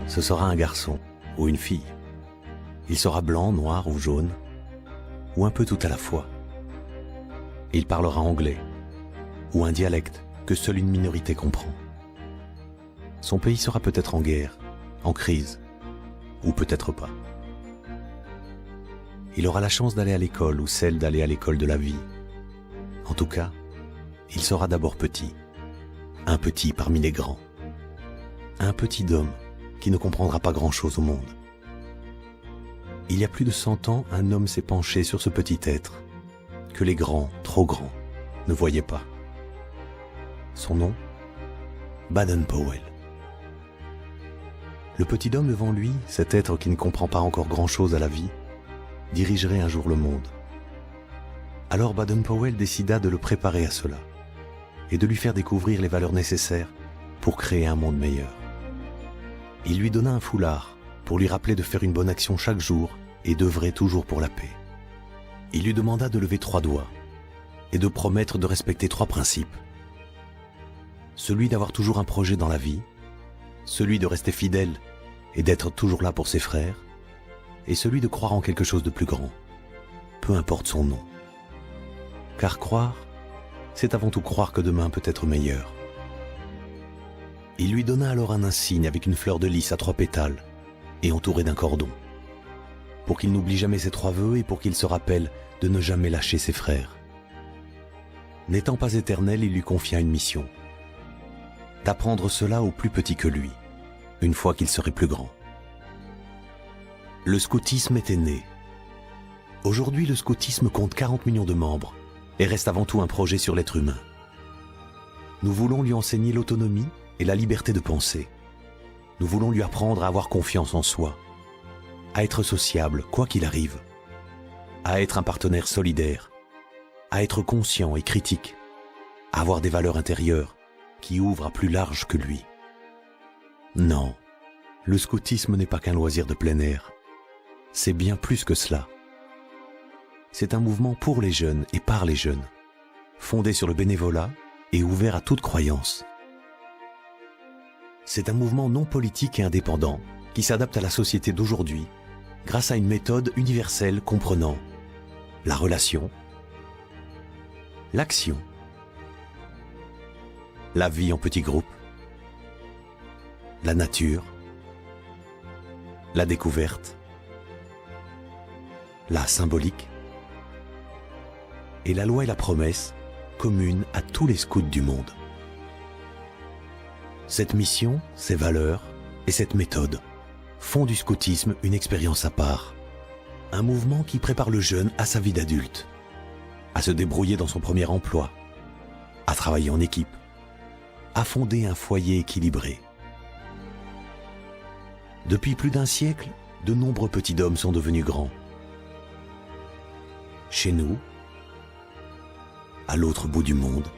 Ce sera un garçon ou une fille. Il sera blanc, noir ou jaune, ou un peu tout à la fois. Il parlera anglais, ou un dialecte que seule une minorité comprend. Son pays sera peut-être en guerre, en crise, ou peut-être pas. Il aura la chance d'aller à l'école ou celle d'aller à l'école de la vie. En tout cas, il sera d'abord petit, un petit parmi les grands, un petit homme qui ne comprendra pas grand-chose au monde. Il y a plus de 100 ans, un homme s'est penché sur ce petit être que les grands, trop grands, ne voyaient pas. Son nom, Baden-Powell. Le petit homme devant lui, cet être qui ne comprend pas encore grand-chose à la vie, dirigerait un jour le monde. Alors Baden-Powell décida de le préparer à cela et de lui faire découvrir les valeurs nécessaires pour créer un monde meilleur. Il lui donna un foulard pour lui rappeler de faire une bonne action chaque jour et d'œuvrer toujours pour la paix. Il lui demanda de lever 3 doigts et de promettre de respecter 3 principes. Celui d'avoir toujours un projet dans la vie, celui de rester fidèle et d'être toujours là pour ses frères, et celui de croire en quelque chose de plus grand, peu importe son nom. Car croire, c'est avant tout croire que demain peut être meilleur. Il lui donna alors un insigne avec une fleur de lys à 3 pétales et entouré d'un cordon, pour qu'il n'oublie jamais ses 3 vœux et pour qu'il se rappelle de ne jamais lâcher ses frères. N'étant pas éternel, il lui confia une mission, d'apprendre cela aux plus petits que lui, une fois qu'il serait plus grand. Le scoutisme était né. Aujourd'hui, le scoutisme compte 40 millions de membres et reste avant tout un projet sur l'être humain. Nous voulons lui enseigner l'autonomie et la liberté de penser. Nous voulons lui apprendre à avoir confiance en soi, à être sociable quoi qu'il arrive, à être un partenaire solidaire, à être conscient et critique, à avoir des valeurs intérieures qui ouvrent à plus large que lui. Non, le scoutisme n'est pas qu'un loisir de plein air. C'est bien plus que cela. C'est un mouvement pour les jeunes et par les jeunes, fondé sur le bénévolat et ouvert à toute croyance. C'est un mouvement non politique et indépendant qui s'adapte à la société d'aujourd'hui grâce à une méthode universelle comprenant la relation, l'action, la vie en petits groupes, la nature, la découverte, la symbolique et la loi et la promesse communes à tous les scouts du monde. Cette mission, ces valeurs et cette méthode font du scoutisme une expérience à part, un mouvement qui prépare le jeune à sa vie d'adulte, à se débrouiller dans son premier emploi, à travailler en équipe, à fonder un foyer équilibré. Depuis plus d'un siècle, de nombreux petits hommes sont devenus grands. Chez nous, à l'autre bout du monde,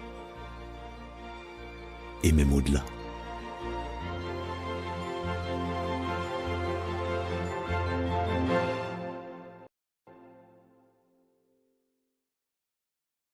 et même au-delà.